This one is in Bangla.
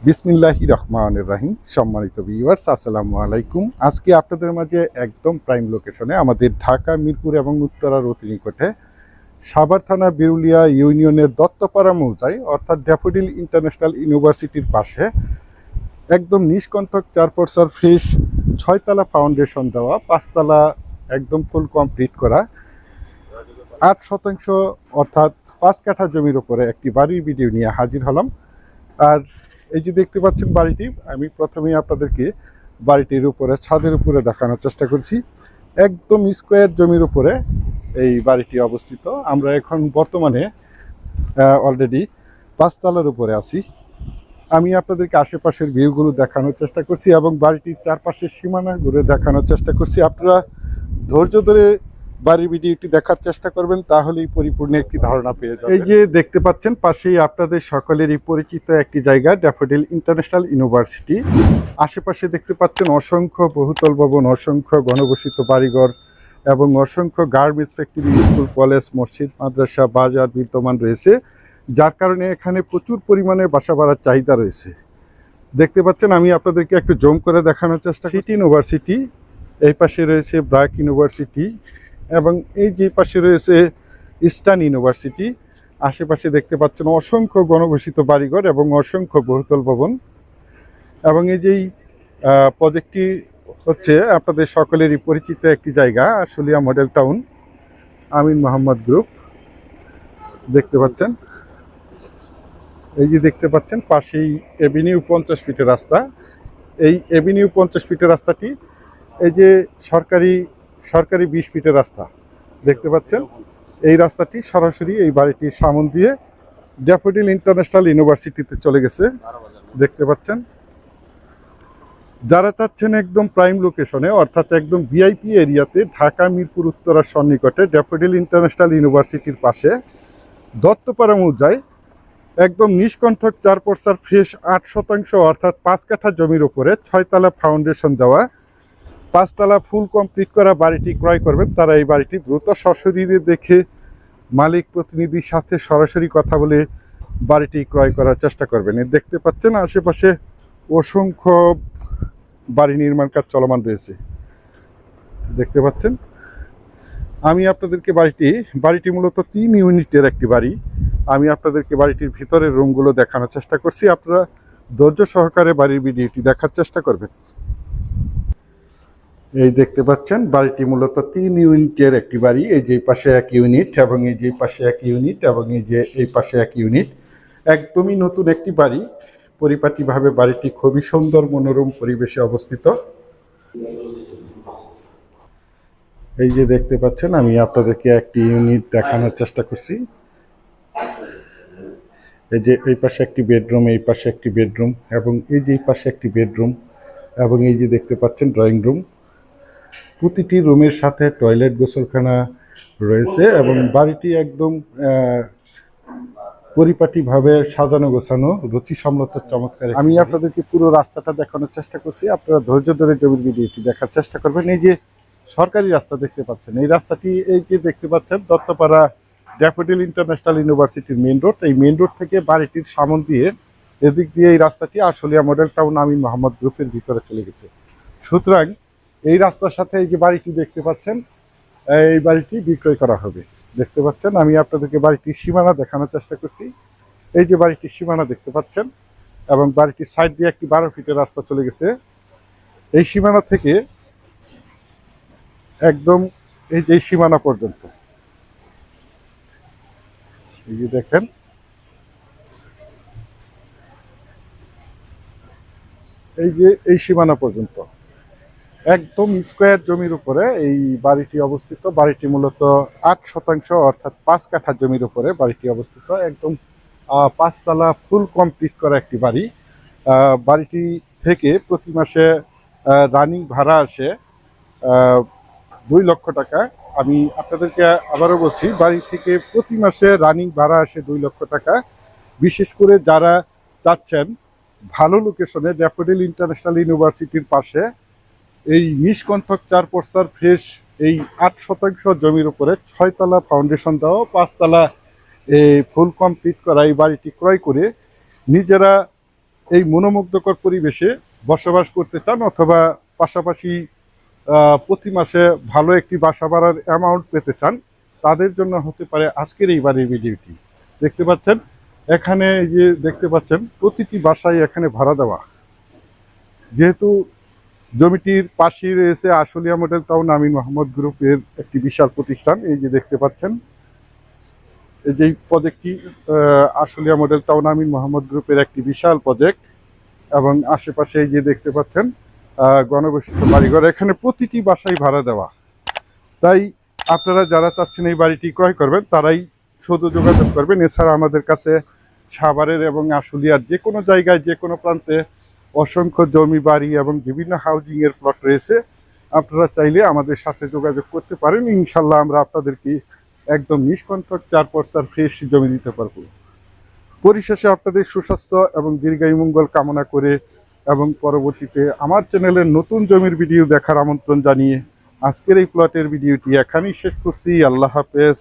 বিসমিল্লাহির রহমানির রহিম। সম্মানিত ভিউয়ার্স, আসসালামু আলাইকুম। আজকে আপনাদের মাঝে একদম প্রাইম লোকেশনে আমাদের ঢাকা মিরপুর এবং উত্তরার অতি নিকটে সাভার থানা বিরুলিয়া ইউনিয়নের দত্তপাড়া মৌজায় অর্থাৎ ড্যাফোডিল ইন্টারন্যাশনাল ইউনিভার্সিটির পাশে একদম নিষ্কণ্টক 4 ফেস 6তলা ফাউন্ডেশন দেওয়া, 5তলা একদম ফুল কমপ্লিট করা 8% অর্থাৎ 5 কাঠা জমির উপরে একটি বাড়ির ভিডিও নিয়ে হাজির হলাম। আর এই যে দেখতে পাচ্ছেন বাড়িটি, আমি প্রথমেই আপনাদেরকে বাড়িটির উপরে ছাদের উপরে দেখানোর চেষ্টা করছি। একদম স্কোয়ার জমির উপরে এই বাড়িটি অবস্থিত। আমরা এখন বর্তমানে অলরেডি 5তলার উপরে আছি। আমি আপনাদেরকে আশেপাশের ভিউগুলো দেখানোর চেষ্টা করছি এবং বাড়িটির চারপাশের সীমানা ঘুরে দেখানোর চেষ্টা করছি। আপনারা ধৈর্য ধরে বাড়ির ভিডিওটি দেখার চেষ্টা করবেন, তাহলেই পরিপূর্ণ একটি ধারণা পেয়ে যাবেন। এই যে দেখতে পাচ্ছেন পাশেই আপনাদের সকলেরই পরিচিত একটি জায়গা, ড্যাফোডিল ইন্টারন্যাশনাল ইউনিভার্সিটি। আশেপাশে দেখতে পাচ্ছেন অসংখ্য বহুতল ভবন, অসংখ্য ঘনবসিত বাড়িঘর এবং অসংখ্য গার্মেন্টস ফ্যাক্টরি, স্কুল, কলেজ, মসজিদ, মাদ্রাসা, বাজার বিদ্যমান রয়েছে, যার কারণে এখানে প্রচুর পরিমাণে বাসা বাড়ার চাহিদা রয়েছে। দেখতে পাচ্ছেন, আমি আপনাদেরকে একটু জুম করে দেখানোর চেষ্টা করছি। সিটি ইউনিভার্সিটি, এই পাশে রয়েছে ব্র্যাক ইউনিভার্সিটি এবং এই যে পাশে রয়েছে ইস্টার্ন ইউনিভার্সিটি। আশেপাশে দেখতে পাচ্ছেন অসংখ্য ঘনবসিত বাড়িঘর এবং অসংখ্য বহুতল ভবন। এবং এই যেই প্রজেক্টটি হচ্ছে আপনাদের সকলেরই পরিচিত একটি জায়গা, আশুলিয়া মডেল টাউন, আমিন মোহাম্মদ গ্রুপ। দেখতে পাচ্ছেন, এই যে দেখতে পাচ্ছেন পাশেই এভিনিউ 50 ফিটের রাস্তা। এই এভিনিউ 50 ফিটের রাস্তাটি এই যে সরকারি 20 ফিটের রাস্তা দেখতে পাচ্ছেন, এই রাস্তাটি সরাসরি এই বাড়িটির সামন দিয়ে ড্যাফোডিল ইন্টারন্যাশনাল ইউনিভার্সিটিতে চলে গেছে। দেখতে পাচ্ছেন, যারা চাচ্ছেন একদম প্রাইম লোকেশনে অর্থাৎ একদম ভিআইপি এরিয়াতে, ঢাকা মিরপুর উত্তরার সন্নিকটে ড্যাফোডিল ইন্টারন্যাশনাল ইউনিভার্সিটির পাশে দত্তপাড়া মৌজায় একদম নিষ্কণ্ঠক 4 ফেস 8% অর্থাৎ 5 কাঠা জমির উপরে 6তলা ফাউন্ডেশন দেওয়া, 5তলা ফুল কমপ্লিট করা বাড়িটি ক্রয় করবেন, তারা এই বাড়িটি দ্রুত সশরীরে দেখে মালিক প্রতিনিধির সাথে সরাসরি কথা বলে বাড়িটি ক্রয় করার চেষ্টা করবেন। দেখতে পাচ্ছেন আশেপাশে অসংখ্য বাড়ি নির্মাণ কাজ চলমান রয়েছে। দেখতে পাচ্ছেন, আমি আপনাদেরকে বাড়িটি মূলত 3 ইউনিটের একটি বাড়ি। আমি আপনাদেরকে বাড়িটির ভিতরের রুমগুলো দেখানোর চেষ্টা করছি, আপনারা ধৈর্য সহকারে বাড়ির ভিডিওটি দেখার চেষ্টা করবেন। এই দেখতে পাচ্ছেন বাড়িটি মূলত 3 ইউনিটের একটি বাড়ি। এই যে পাশে 1 ইউনিট এবং এই যে পাশে 1 ইউনিট এবং এই পাশে 1 ইউনিট। একদমই নতুন একটি বাড়ি, পরিপাটিভাবে বাড়িটি খুবই সুন্দর মনোরম পরিবেশে অবস্থিত। এই যে দেখতে পাচ্ছেন, আমি আপনাদেরকে একটি ইউনিট দেখানোর চেষ্টা করছি। এই যে এই পাশে একটি বেডরুম, এই পাশে একটি বেডরুম এবং এই যে পাশে একটি বেডরুম এবং এই যে দেখতে পাচ্ছেন ড্রয়িং রুম। প্রতিটি রুমের সাথে টয়লেট, গোসলখানা রয়েছে এবং বাড়িটি একদম পরিপাটিভাবে সাজানো গোছানো, রুচিসম্মত, চমৎকার। আমি আপনাদেরকে পুরো রাস্তাটা দেখানোর চেষ্টা করছি, আপনারা ধৈর্য ধরে জমির ভিডিওটি দেখার চেষ্টা করবেন। এই যে সরকারি রাস্তা দেখতে পাচ্ছেন, এই রাস্তাটি এই যে দেখতে পাচ্ছেন দত্তপাড়া ড্যাফোডিল ইন্টারন্যাশনাল ইউনিভার্সিটির মেইন রোড। এই মেইন রোড থেকে বাড়িটির সামন দিয়ে এদিক দিয়ে এই রাস্তাটি আশুলিয়া মডেল টাউন আমিন মোহাম্মদ গ্রুপের ভিতরে চলে গেছে। সুতরাং এই রাস্তার সাথে এই যে বাড়িটি দেখতে পাচ্ছেন, এই বাড়িটি বিক্রয় করা হবে। দেখতে পাচ্ছেন, আমি আপনাদেরকে বাড়িটির সীমানা দেখানোর চেষ্টা করছি। এই যে বাড়িটির সীমানা দেখতে পাচ্ছেন এবং বাড়িটির সাইড দিয়ে একটি 12 ফিটের রাস্তা চলে গেছে। এই সীমানা থেকে একদম এই যে সীমানা পর্যন্ত, এই যে দেখেন, এই যে এই সীমানা পর্যন্ত একদম স্কোয়ার জমির উপরে এই বাড়িটি অবস্থিত। বাড়িটি মূলত 8% অর্থাৎ 5 কাঠা জমির উপরে বাড়িটি অবস্থিত। একদম 5তলা ফুল কমপ্লিট করা একটি বাড়ি। বাড়িটি থেকে প্রতি মাসে রানিং ভাড়া আসে 2 লক্ষ টাকা। আমি আপনাদেরকে আবারও বলছি, বাড়ি থেকে প্রতি মাসে রানিং ভাড়া আসে 2 লক্ষ টাকা। বিশেষ করে যারা চাচ্ছেন ভালো লোকেশনে ড্যাফোডিল ইন্টারন্যাশনাল ইউনিভার্সিটির পাশে এই নিষ্কণ্ঠক 4 ফেস এই 8% জমির উপরে 6তলা ফাউন্ডেশন দেওয়া, 5তলা ফুল কমপ্লিট করা এই বাড়িটি ক্রয় করে নিজেরা এই মনোমুগ্ধকর পরিবেশে বসবাস করতে চান অথবা পাশাপাশি প্রতি মাসে ভালো একটি বাসা ভাড়ার অ্যামাউন্ট পেতে চান, তাদের জন্য হতে পারে আজকের এই বাড়ির ভিডিওটি। দেখতে পাচ্ছেন এখানে যে দেখতে পাচ্ছেন প্রতিটি বাসায় এখানে ভাড়া দেওয়া। যেহেতু জমিটির পাশেই রয়েছে আশুলিয়া মডেল টাউন আমিন মোহাম্মদ গ্রুপের একটি বিশাল প্রতিষ্ঠান। এই যে দেখতে পাচ্ছেন এই যে প্রজেক্টটি আশুলিয়া মডেল টাউন আমিন মোহাম্মদ গ্রুপের একটি বিশাল প্রজেক্ট, এবং আশেপাশে এই যে দেখতে পাচ্ছেন গণবসতিত বাড়িঘর, এখানে প্রতিটি বাসায় ভাড়া দেওয়া। তাই আপনারা যারা চাচ্ছেন এই বাড়িটি ক্রয় করবেন তারাই শুধু যোগাযোগ করবেন। এছাড়া আমাদের কাছে সাভারের এবং আশুলিয়ার যে কোনো জায়গায় যে কোনো প্রান্তে অসংখ্য জমি বাড়ি এবং বিভিন্ন হাউজিংয়ের প্লট রয়েছে। আপনারা চাইলে আমাদের সাথে যোগাযোগ করতে পারেন। ইনশাল্লাহ আমরা আপনাদেরকে একদম নিষ্কণ্টক 4 ফ্রেশ জমি দিতে পারবো। পরিশেষে আপনাদের সুস্বাস্থ্য এবং দীর্ঘায়ু মঙ্গল কামনা করে এবং পরবর্তীতে আমার চ্যানেলের নতুন জমির ভিডিও দেখার আমন্ত্রণ জানিয়ে আজকের এই প্লটের ভিডিওটি এখানেই শেষ করছি। আল্লাহ হাফেজ।